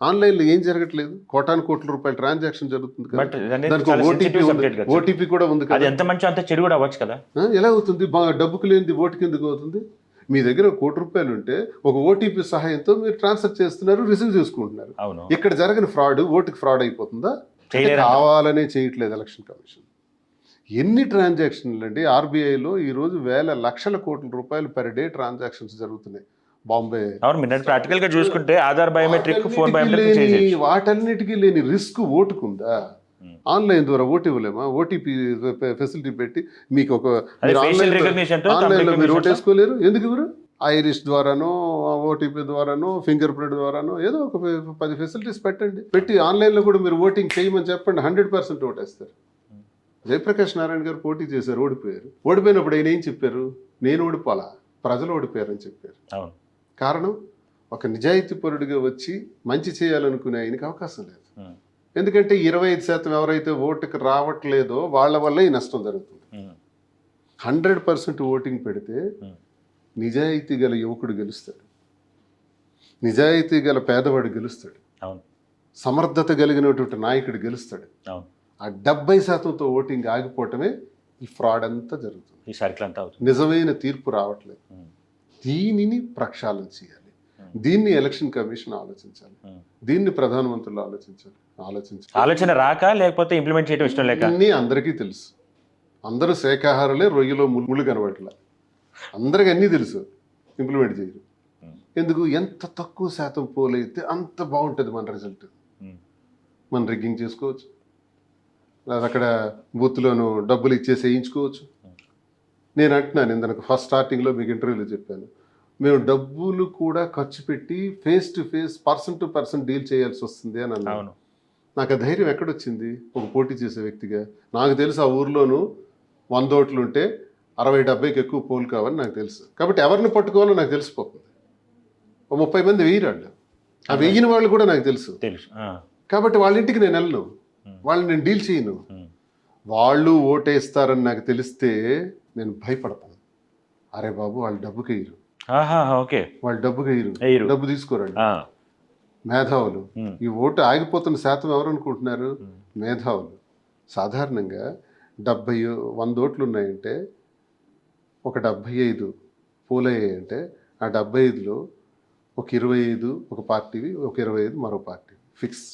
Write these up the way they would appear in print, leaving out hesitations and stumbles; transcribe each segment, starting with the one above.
ఆన్లైన్లో ఏం జరగట్లేదు, కోటాను కోట్ల రూపాయల ట్రాన్సాక్షన్ జరుగుతుంది కదా, బట్ అనేది దానికి చాలా ఓటీపీ సెన్సిటివ్ సబ్జెక్ట్ కదా. ఓటీపీ కూడా ఉంది అది కదా. ఎంత మంచి అంత చెడు కూడా అవ్వచ్చు కదా. ఎలా అవుతుంది? డబ్బుకి లేనిది ఓటుకి ఎందుకు అవుతుంది? మీ దగ్గర ₹1,00,00,000 ఉంటే ఒక ఓటీపీ సహాయంతో మీరు ట్రాన్స్ఫర్ చేస్తున్నారు, రిసీవ్ చేసుకుంటున్నారు. అవును, ఇక్కడ జరగని ఫ్రాడ్ ఓటుకి ఫ్రాడ్ అయిపోతుందా? కావాలనే చేయట్లేదు ఎలక్షన్ కమిషన్. ఎన్ని ట్రాన్సాక్షన్లు అండి ఆర్బీఐలో ఈరోజు వేల లక్షల కోట్ల రూపాయలు పర్ డే ట్రాన్సాక్షన్స్ జరుగుతున్నాయి. బాంబే ప్రాక్టికల్ గా చూసుకుంటే ఆధార్ బయోమెట్రిక్, ఫోన్ బయోమెట్రిక్ చేయొచ్చు. వాటన్నిటికీ లేని రిస్క్ ఓటుకుందా? ఆన్లైన్ ద్వారా ఓటు ఇవ్వలేమా? ఓటీపీ ఫెసిలిటీ పెట్టి మీకు ఒక ఆన్లైన్లో మీరు ఓటు వేసుకోలేరు. ఎందుకు ఇవ్వరు? ఐరిస్ ద్వారానో, ఓటీపీ ద్వారానో, ఫింగర్ ప్రింట్ ద్వారానో ఏదో ఒక 10 ఫెసిలిటీస్ పెట్టండి. పెట్టి ఆన్లైన్లో కూడా మీరు ఓటింగ్ చేయమని చెప్పండి, 100% ఓటేస్తారు. జయప్రకాష్ నారాయణ గారు పోటీ చేశారు, ఓడిపోయారు. ఓడిపోయినప్పుడు ఆయన ఏం చెప్పారు? నేను ఓడిపోలా, ప్రజలు ఓడిపోయారని చెప్పారు. కారణం, ఒక నిజాయితీ పరుడిగా వచ్చి మంచి చేయాలనుకునే ఆయనకి అవకాశం లేదు. ఎందుకంటే 25% ఎవరైతే ఓటుకు రావట్లేదో వాళ్ళ వల్ల ఈ నష్టం జరుగుతుంది. 100% ఓటింగ్ పెడితే నిజాయితీ గల యువకుడు గెలుస్తాడు, నిజాయితీ గల పేదవాడు గెలుస్తాడు, సమర్థత కలిగినటువంటి నాయకుడు గెలుస్తాడు. ఆ 70%తో ఓటింగ్ ఆగిపోవటమే ఈ ఫ్రాడ్ అంతా జరుగుతుంది. నిజమైన తీర్పు రావట్లేదు. దీనిని ప్రక్షాళన చేయాలి. దీన్ని ఎలక్షన్ కమిషన్ ఆలోచించాలి. దీన్ని ప్రధానమంత్రులు ఆలోచించాలి. ఆలోచన రాక, లేకపోతే ఇంప్లిమెంట్ చేయడం ఇష్టం లేక. అన్నీ అందరికీ తెలుసు. అందరూ శాఖాహారులే, రొయ్యలో ముళ్ళు కనబడట్లే. అందరికి అన్నీ తెలుసు, ఇంప్లిమెంట్ చేయరు. ఎందుకు? ఎంత తక్కువ శాతం పోలైతే అంత బాగుంటుంది మన రిజల్ట్. మనం రిగ్గింగ్ చేసుకోవచ్చు, లేదా అక్కడ బూత్లోనూ డబ్బులు ఇచ్చేసి వేయించుకోవచ్చు. నేను అంటున్నాను, ఇందాక ఫస్ట్ స్టార్టింగ్లో మీకు ఇంటర్వ్యూలో చెప్పాను, మేము డబ్బులు కూడా ఖర్చు పెట్టి face to face, person to person deal చేయాల్సి వస్తుంది అని అన్నాను. నాకు ఆ ధైర్యం ఎక్కడొచ్చింది? ఒక పోటీ చేసే వ్యక్తిగా నాకు తెలుసు ఆ ఊర్లోనూ 100 ఓట్లు ఉంటే 60-70కి ఎక్కువ పోలు కావని నాకు తెలుసు. కాబట్టి ఎవరిని పట్టుకోవాలో నాకు తెలిసిపోతుంది. ఒక 30 మంది వేయరాళ్ళు, ఆ వెయ్యిన వాళ్ళు కూడా నాకు తెలుసు. కాబట్టి వాళ్ళ ఇంటికి నేను వెళ్ళను, వాళ్ళని నేను డీల్ చేయను. వాళ్ళు ఓటేస్తారని నాకు తెలిస్తే నేను భయపడతాను. అరే బాబు, వాళ్ళు డబ్బుకి వేయరు, వాళ్ళు డబ్బుకి వేయరు, డబ్బు తీసుకోరండి. మేధావులు. ఈ ఓటు ఆగిపోతున్న శాతం ఎవరు అనుకుంటున్నారు? మేధావులు. సాధారణంగా 100 ఓట్లు ఉన్నాయంటే ఒక 75 పోలయ్యాయంటే ఆ 75లో ఒక 25 ఒక పార్టీవి, ఒక 25 మరో పార్టీ ఫిక్స్.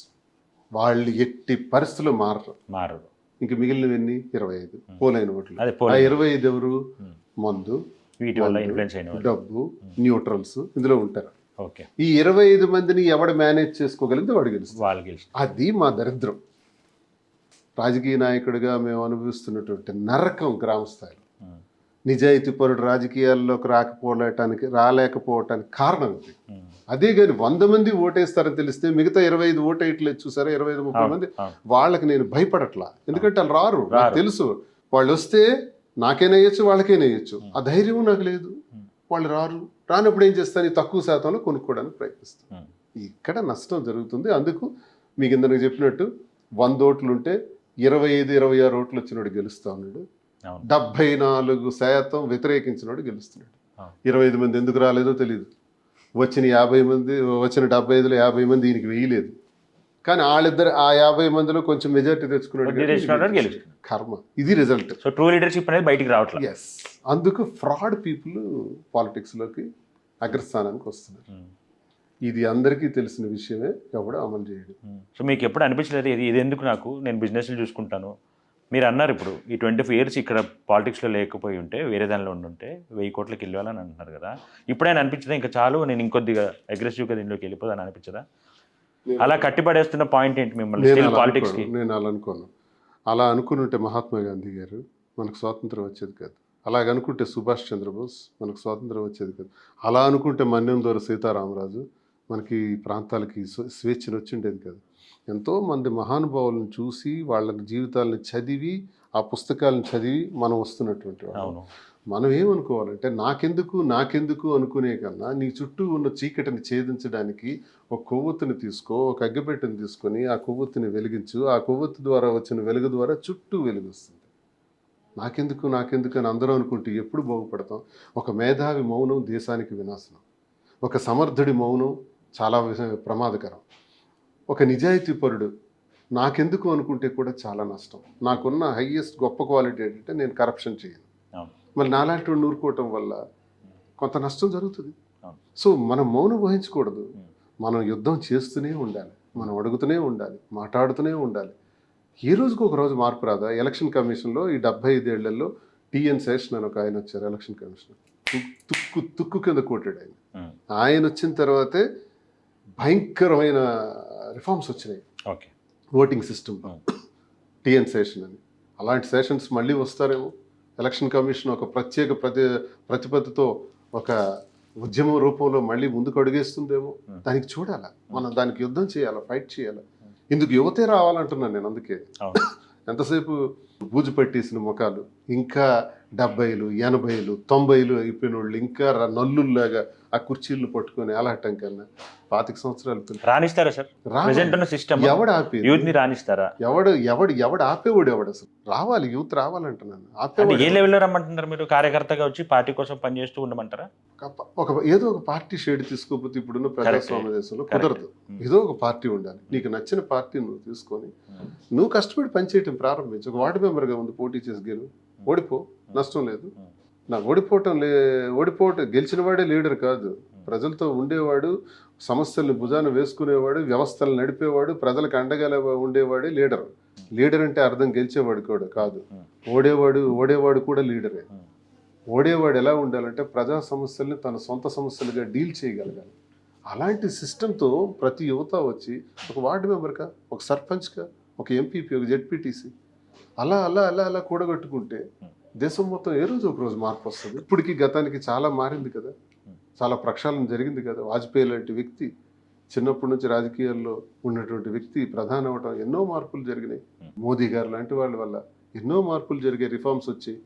వాళ్ళు ఎట్టి పరిస్థితులు మారరు. ఇంక మిగిలినవన్నీ 25 పోలైన ఓట్లు. ఆ 25 ఎవరు? మందు, డబ్బు, న్యూట్రల్స్ ఇందులో ఉంటారు. ఈ 25 మందిని ఎవడు మేనేజ్ చేసుకోగలిగితే వాడు గెలుస్తాడు. అది మా దరిద్రం. రాజకీయ నాయకుడిగా మేము అనుభవిస్తున్నటువంటి నరకం గ్రామ స్థాయిలో. నిజాయితీ పరుడు రాజకీయాల్లోకి రాలేకపోవటానికి కారణం ఇది. అదే కానీ 100 మంది ఓటేస్తారని తెలిస్తే మిగతా 25 ఓటేయట్లేదు చూసారా, 25-30 మంది, వాళ్ళకి నేను భయపడట్లా. ఎందుకంటే వాళ్ళు రారు, నాకు తెలుసు. వాళ్ళు వస్తే నాకైనా వేయచ్చు, వాళ్ళకైనా వేయచ్చు. ఆ ధైర్యం నాకు లేదు. వాళ్ళు రానప్పుడు ఏం చేస్తాను? ఈ తక్కువ శాతంలో కొనుక్కోవడానికి ప్రయత్నిస్తాను. ఇక్కడ నష్టం జరుగుతుంది. అందుకు మీకు ఇందాక చెప్పినట్టు 100 ఓట్లు ఉంటే 25-26 ఓట్లు వచ్చినోడు గెలుస్తా ఉన్నాడు, 74% వ్యతిరేకించినోడు గెలుస్తున్నాడు. 25 మంది ఎందుకు రాలేదో తెలియదు. వచ్చిన 75లో 50 మంది ఈయనకి వేయలేదు. కానీ వాళ్ళిద్దరు ఆ 50 మందిలో కొంచెం మెజారిటీ తెచ్చుకున్నాడు. కర్మ. ఇది రిజల్ట్. సో ట్రూ లీడర్షిప్ అనేది బయటికి రావట్లేదు. ఎస్. అందుకు ఫ్రాడ్ పీపుల్ పాలిటిక్స్లోకి అగ్రస్థానానికి వస్తున్నారు. ఇది అందరికీ తెలిసిన విషయమే, ఎవడో అమలు చేయడం. సో మీకు ఎప్పుడు అనిపించలేదు ఇది ఎందుకు నాకు, నేను బిజినెస్లు చూసుకుంటాను? మీరు అన్నారు ఇప్పుడు ఈ 25 ఇయర్స్ ఇక్కడ పాలిటిక్స్లో లేకపోయి ఉంటే, వేరే దానిలో ఉండుంటే 1000 కోట్లకి వెళ్ళాలని అంటున్నారు కదా. ఇప్పుడైనా అనిపించదా ఇంకా చాలు, నేను ఇంకొద్దిగా అగ్రెసివ్గా దీనిలోకి వెళ్ళిపోదని అనిపించదా? అలా కట్టిపడేస్తున్న పాయింట్ ఏంటి మిమ్మల్ని పాలిటిక్స్కి? నేను అలా అనుకోను. అలా అనుకునుంటే మహాత్మా గాంధీ గారు మనకు స్వాతంత్రం వచ్చేది కాదు. అలాగనుకుంటే సుభాష్ చంద్రబోస్ మనకు స్వాతంత్రం వచ్చేది కాదు. అలా అనుకుంటే మన్యం ద్వారా సీతారామరాజు మనకి ఈ ప్రాంతాలకి స్వేచ్ఛను వచ్చిండేది కాదు. ఎంతోమంది మహానుభావులను చూసి వాళ్ళ జీవితాలను చదివి, ఆ పుస్తకాలను చదివి మనం వస్తున్నటువంటి వాళ్ళు. మనం ఏమనుకోవాలంటే నాకెందుకు అనుకునే కన్నా నీ చుట్టూ ఉన్న చీకటిని ఛేదించడానికి ఒక కొవ్వొత్తిని తీసుకో, ఒక అగ్గిపెట్టెని తీసుకొని ఆ కొవ్వొత్తిని వెలిగించు. ఆ కొవ్వొత్తి ద్వారా వచ్చిన వెలుగు ద్వారా చుట్టూ వెలుగు వస్తుంది. నాకెందుకు అని అందరూ అనుకుంటే ఎప్పుడు బాగుపడతాం? ఒక మేధావి మౌనం దేశానికి వినాశనం, ఒక సమర్థుడి మౌనం చాలా ప్రమాదకరం. ఒక నిజాయితీ పరుడు నాకెందుకు అనుకుంటే కూడా చాలా నష్టం. నాకున్న హైయెస్ట్ గొప్ప క్వాలిటీ ఏంటంటే నేను కరప్షన్ చేయను. అవును. మళ్ళీ నాలాంటి వాడిని ఊరుకోవటం వల్ల కొంత నష్టం జరుగుతుంది. అవును. సో మనం మౌనం వహించకూడదు. మనం యుద్ధం చేస్తూనే ఉండాలి, మనం అడుగుతూనే ఉండాలి, మాట్లాడుతూనే ఉండాలి. ఏ రోజుకు ఒక రోజు మార్పు రాదా? ఎలక్షన్ కమిషన్లో ఈ 75 ఏళ్లలో టిఎన్ శేషన్ అని ఒక ఆయన వచ్చారు ఎలక్షన్ కమిషనర్. తుక్కు తుక్కు కింద కొట్టాడు ఆయన. ఆయన వచ్చిన తర్వాతే భయంకరమైన రిఫార్మ్స్ వచ్చినాయి ఓకే. ఓటింగ్ సిస్టంలో. టిఎన్ శేషన్ అని. అలాంటి సెషన్స్ మళ్ళీ వస్తారేమో. ఎలక్షన్ కమిషన్ ఒక ప్రత్యేక ప్రతిపత్తితో ఒక ఉద్యమం రూపంలో మళ్ళీ ముందుకు అడుగేస్తుందేమో. దానికి చూడాలా, మనం దానికి యుద్ధం చేయాలా, ఫైట్ చేయాలా. ఇందుకు యువతే రావాలంటున్నాను నేను. అందుకే ఎంతసేపు బూజు పట్టేసిన ముఖాలు, ఇంకా 70లు 80లు 90లు అయిపోయిన వాళ్ళు ఇంకా నల్లుల్లాగా ఆ కుర్చీలు పట్టుకొని అలాటం కన్నా 25 సంవత్సరాలు రాణిస్తారా సార్? ప్రెజెంట్ ఉన్న సిస్టమ్ ఎవడు ఆపేది? యూత్ ని రాణిస్తారా? ఎవడు ఆపేవాడు ఎవడు? అసలు రావాలి, యూత్ రావాలంటున్నాను. అంటే ఏ లెవెల్లో రమ్మంటున్నారు మీరు? కార్యకర్తగా వచ్చి పార్టీ కోసం పనిచేస్తూ ఉండమంటారా? ఏదో ఒక పార్టీ షేడ్ తీసుకోకపోతే ఇప్పుడున్న ప్రజాస్వామ్య దేశంలో కుదరదు. ఏదో ఒక పార్టీ ఉండాలి. నీకు నచ్చిన పార్టీ నువ్వు తీసుకొని నువ్వు కష్టపడి పనిచేయటం ప్రారంభించు. ఒక వార్డు మెంబర్గా ఉంది, పోటీ చేసి గెలు, ఓడిపో, నష్టం లేదు. నా ఓడిపోవటం గెలిచిన వాడే లీడర్ కాదు. ప్రజలతో ఉండేవాడు, సమస్యలను భుజాన వేసుకునేవాడు, వ్యవస్థలు నడిపేవాడు, ప్రజలకు అండగా ఉండేవాడే లీడర్. లీడర్ అంటే అర్థం గెలిచేవాడు కూడా కాదు, ఓడేవాడు కూడా లీడరే. ఓడేవాడు ఎలా ఉండాలంటే ప్రజా సమస్యల్ని తన సొంత సమస్యలుగా డీల్ చేయగలగాలి. అలాంటి సిస్టంతో ప్రతి యువత వచ్చి ఒక వార్డు మెంబర్గా, ఒక సర్పంచ్గా, ఒక ఎంపీపీ, ఒక జెడ్పీటీసీ అలా అలా అలా అలా కూడగట్టుకుంటే దేశం మొత్తం ఏ రోజు ఒక రోజు మార్పు వస్తుంది. ఇప్పటికీ గతానికి చాలా మారింది కదా, చాలా ప్రక్షాళన జరిగింది కదా. వాజ్పేయి లాంటి వ్యక్తి చిన్నప్పటి నుంచి రాజకీయాల్లో ఉన్నటువంటి వ్యక్తి ప్రధాని అవడం, ఎన్నో మార్పులు జరిగినాయి. మోదీ గారు లాంటి వాళ్ళ వల్ల ఎన్నో మార్పులు జరిగాయి, రిఫార్మ్స్ వచ్చాయి.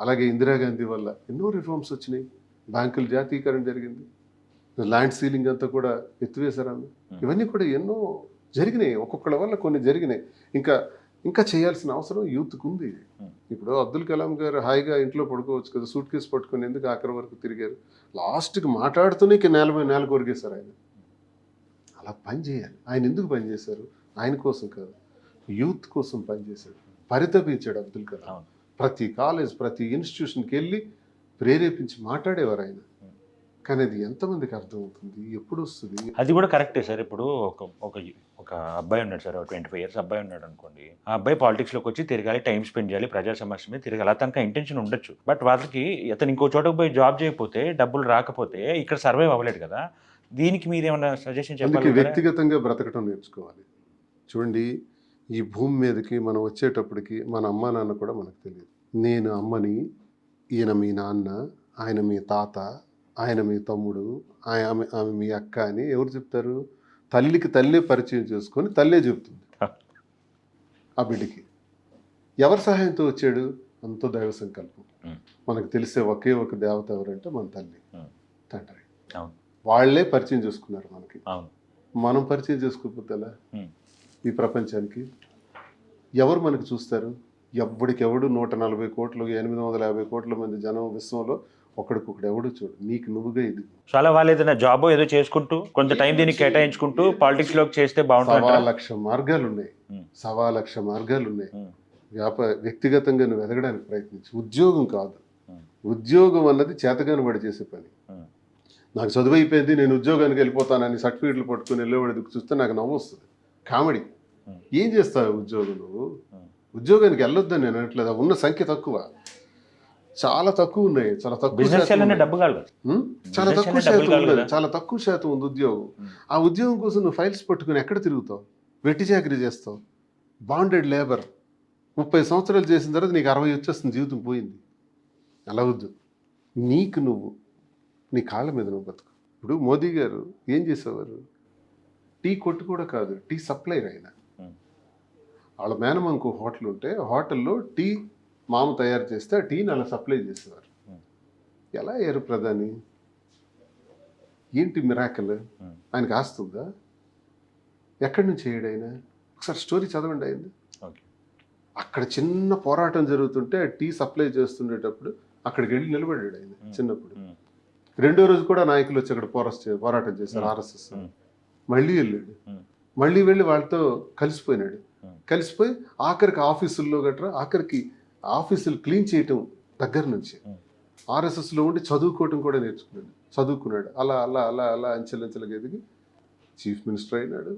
అలాగే ఇందిరాగాంధీ వల్ల ఎన్నో రిఫార్మ్స్ వచ్చినాయి. బ్యాంకుల జాతీయకరణ జరిగింది, ల్యాండ్ సీలింగ్ అంతా కూడా ఎత్తివేశారు ఆమె. ఇవన్నీ కూడా ఎన్నో జరిగినాయి, ఒక్కొక్కళ్ళ వల్ల కొన్ని జరిగినాయి. ఇంకా చేయాల్సిన అవసరం యూత్కు ఉంది. ఇప్పుడు అబ్దుల్ కలాం గారు హాయిగా ఇంట్లో పడుకోవచ్చు కదా, సూట్ కేసు పట్టుకుని ఎందుకు ఆఖరి వరకు తిరిగారు? లాస్ట్కి మాట్లాడుతూనే నేల కొరిగేశారు ఆయన. అలా పని చేయాలి. ఆయన ఎందుకు పని చేశారు? ఆయన కోసం కాదు, యూత్ కోసం పనిచేశాడు, పరితపించాడు అబ్దుల్ కలాం. ప్రతి కాలేజ్, ప్రతి ఇన్స్టిట్యూషన్కి వెళ్ళి ప్రేరేపించి మాట్లాడేవారు ఆయన. కానీ అది ఎంతమందికి అర్థమవుతుంది, ఎప్పుడు వస్తుంది? అది కూడా కరెక్టే సార్. ఇప్పుడు ఒక అబ్బాయి ఉన్నాడు సార్, 25 years అబ్బాయి ఉన్నాడు అనుకోండి. ఆ అబ్బాయి పాలిటిక్స్లోకి వచ్చి తిరగాలి, టైం స్పెండ్ చేయాలి, ప్రజా సమస్య మీద తిరగాలి, అతనికి ఇంటెన్షన్ ఉండొచ్చు. బట్ వాళ్ళకి అతను ఇంకో చోటకు పోయి జాబ్ చేయకపోతే, డబ్బులు రాకపోతే ఇక్కడ సర్వైవ్ అవ్వలేడు కదా. దీనికి మీరు ఏమైనా సజెషన్ చెప్పాలి? వ్యక్తిగతంగా బ్రతకటం నేర్చుకోవాలి. చూడండి, ఈ భూమి మీదకి మనం వచ్చేటప్పటికి మన అమ్మా నాన్న కూడా మనకు తెలియదు. నేను అమ్మని, ఈయన మీ నాన్న, ఆయన మీ తాత, ఆయన మీ తమ్ముడు, ఆమె మీ అక్క అని ఎవరు చెప్తారు? తల్లికి తల్లే పరిచయం చేసుకొని తల్లే చెప్తుంది ఆ బిడ్డకి. ఎవరి సహాయంతో వచ్చాడు? అంతో దైవ సంకల్పం. మనకు తెలిసే ఒకే ఒక దేవత ఎవరంటే మన తల్లి, తండ్రి. వాళ్ళే పరిచయం చేసుకున్నారు మనకి. మనం పరిచయం చేసుకోకపోతే ఎలా ఈ ప్రపంచానికి? ఎవరు మనకు చూస్తారు? ఎవడికెవడు 140 కోట్లు 850 కోట్ల మంది జనం విశ్వంలో ఒకడికొకడు ఎవడు చూడు, నీకు నువ్వుగా ఇది. చాలా వాళ్ళు ఏదైనా జాబ్ ఏదో చేసుకుంటూ కొంత టైం దీనికి కేటాయించుకుంటూ పాలిటిక్స్ లోకి చేస్తే బాగుంటుంది. 1,00,000 మార్గాలు ఉన్నాయి, 1,00,000 మార్గాలు ఉన్నాయి. వ్యక్తిగతంగా నువ్వు ఎదగడానికి ప్రయత్నించు. ఉద్యోగం కాదు, ఉద్యోగం అన్నది చేతగాని వాడు చేసే పని. నాకు చదువు అయిపోయింది, నేను ఉద్యోగానికి వెళ్ళిపోతానని సర్టిఫికెట్లు పట్టుకుని వెళ్ళేవాడికి చూస్తే నాకు నవ్వు వస్తుంది, కామెడీ. ఏం చేస్తావు ఉద్యోగం? నువ్వు ఉద్యోగానికి వెళ్ళొద్దని నేను అనట్లేదు. ఉన్న సంఖ్య తక్కువ, చాలా తక్కువ ఉన్నాయి, చాలా తక్కువ చాలా తక్కువ శాతం ఉంది ఉద్యోగం. ఆ ఉద్యోగం కోసం నువ్వు ఫైల్స్ పట్టుకుని ఎక్కడ తిరుగుతావు? వెట్టి చాకరీ చేస్తావు, బాండెడ్ లేబర్. 30 సంవత్సరాలు చేసిన తర్వాత నీకు 60 వచ్చేస్తుంది, జీవితం పోయింది. అలా వద్దు. నీకు నువ్వు నీ కాళ్ళ మీద నువ్వు బతుకు. ఇప్పుడు మోదీ గారు ఏం చేసేవారు? టీ కొట్టు కూడా కాదు, టీ సప్లైర్ ఆయన. వాళ్ళ మేనమామకు హోటల్ ఉంటే హోటల్లో టీ మామ తయారు చేస్తే ఆ టీని అలా సప్లై చేసేవారు. ఎలా అయ్యారు ప్రధాని? ఏంటి మిరాకల్? ఆయనకు ఆస్తుందా? ఎక్కడి నుంచి అయ్యాడు ఆయన? ఒకసారి స్టోరీ చదవండి అయింది. అక్కడ చిన్న పోరాటం జరుగుతుంటే టీ సప్లై చేస్తుండేటప్పుడు అక్కడికి వెళ్ళి నిలబడ్డాడు ఆయన చిన్నప్పుడు. 2వ రోజు కూడా నాయకులు వచ్చి అక్కడ పోరాటం చేశారు, ఆర్ఎస్ఎస్. మళ్ళీ వెళ్ళాడు, మళ్ళీ వెళ్ళి వాళ్ళతో కలిసిపోయినాడు. కలిసిపోయి ఆఖరికి ఆఫీసుల్లో గట్రా ఆఖరికి ఆఫీసులు క్లీన్ చేయటం దగ్గర నుంచి ఆర్ఎస్ఎస్లో ఉండి చదువుకోవటం కూడా చదువుకున్నాడు. అలా అలా అలా అలా అంచెలంచెలుగా ఎదిగి చీఫ్ మినిస్టర్ అయినాడు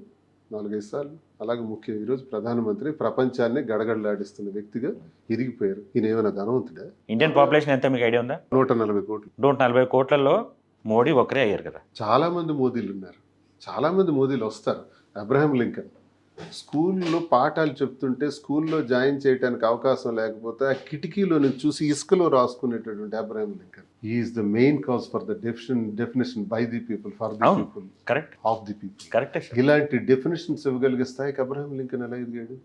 4-5 సార్లు. అలాగే ముఖ్యం ఈరోజు ప్రధానమంత్రి, ప్రపంచాన్ని గడగడలాడిస్తున్న వ్యక్తిగా ఎదిగిపోయారు. ఈయన ఏమైనా ధనవంతుడా? ఇండియన్ పాపులేషన్ ఎంత మీకు ఐడియా ఉందా? 140 కోట్లు. 140 కోట్లలో మోడీ ఒకరే అయ్యారు కదా. చాలా మంది మోదీలు ఉన్నారు, చాలా మంది మోదీలు వస్తారు. అబ్రహాం లింకన్ స్కూల్లో పాఠాలు చెప్తుంటే స్కూల్లో జాయిన్ చేయడానికి అవకాశం లేకపోతే ఆ కిటికీలో నుంచి చూసి ఇసుకలో రాసుకునేటటువంటి Abraham Lincoln is the main cause for the definition by the people for the అవును. People correct, of the people. కరెక్టే సార్. ఇలాంటి డెఫినేషన్స్ ఇవ్వగలిగే స్థాయికి అబ్రహాం లింకన్ ఎలా ఎదిగాడు?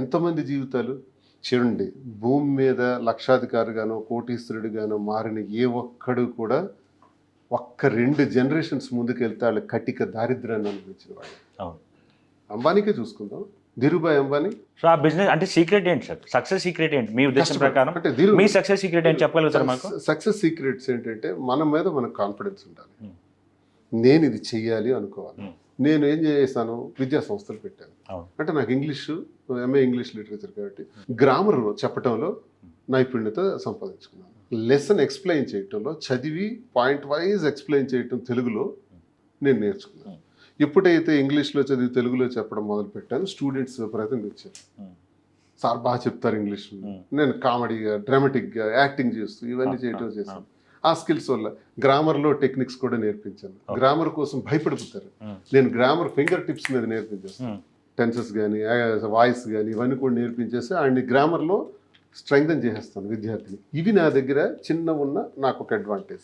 ఎంతమంది జీవితాలు చూడండి. భూమి మీద లక్షాధికారిగానో కోటీశ్వరుడిగానో మారిన ఏ ఒక్కడు కూడా ఒక్క 2 జనరేషన్స్ ముందుకు వెళ్తే వాళ్ళు కటిక దారిద్ర్యాన్ని అనుభవించిన వాళ్ళు. అవును. అంబానీకే చూసుకుందాం, ధీరుభాయ్ అంబానీ. సో ఆ బిజినెస్ అంటే సీక్రెట్ ఏంటి సార్? సక్సెస్ సీక్రెట్ ఏంటి మీ ఉద్దేశం ప్రకారం? అంటే మీ సక్సెస్ సీక్రెట్ ఏంటి చెప్పగలుగుతారు మాకు? సక్సెస్ సీక్రెట్స్ ఏంటంటే మన మీద మనకు కాన్ఫిడెన్స్ ఉండాలి. నేను ఇది చెయ్యాలి అనుకోవాలి. నేను ఏం చేశాను, విద్యా సంస్థలు పెట్టాను. అంటే నాకు ఇంగ్లీషు, ఎంఏ ఇంగ్లీష్ లిటరేచర్ కాబట్టి గ్రామర్ చెప్పడంలో నైపుణ్యత సంపాదించుకున్నాను. లెసన్ ఎక్స్ప్లెయిన్ చేయటంలో చదివి పాయింట్ వైజ్ ఎక్స్ప్లెయిన్ చేయటం తెలుగులో నేను నేర్చుకున్నాను. ఎప్పుడైతే ఇంగ్లీష్లో చదివి తెలుగులో చెప్పడం మొదలు పెట్టాను, స్టూడెంట్స్ విపరీతంగా వచ్చారు. సార్ బాగా చెప్తారు ఇంగ్లీష్. నేను కామెడీగా, డ్రామాటిక్గా, యాక్టింగ్ చేస్తూ ఇవన్నీ చేయటం చేశాను. ఆ స్కిల్స్ వల్ల గ్రామర్లో టెక్నిక్స్ కూడా నేర్పించాను. గ్రామర్ కోసం భయపడిపోతారు, నేను గ్రామర్ ఫింగర్ టిప్స్ మీద నేర్పించేస్తాను. టెన్సెస్ కానీ, వాయిస్ కానీ ఇవన్నీ కూడా నేర్పించేసి ఆయన్ని గ్రామర్లో స్ట్రెంగ్థన్ చేసేస్తాను విద్యార్థిని. ఇవి నా దగ్గర చిన్న ఉన్న నాకు ఒక అడ్వాంటేజ్.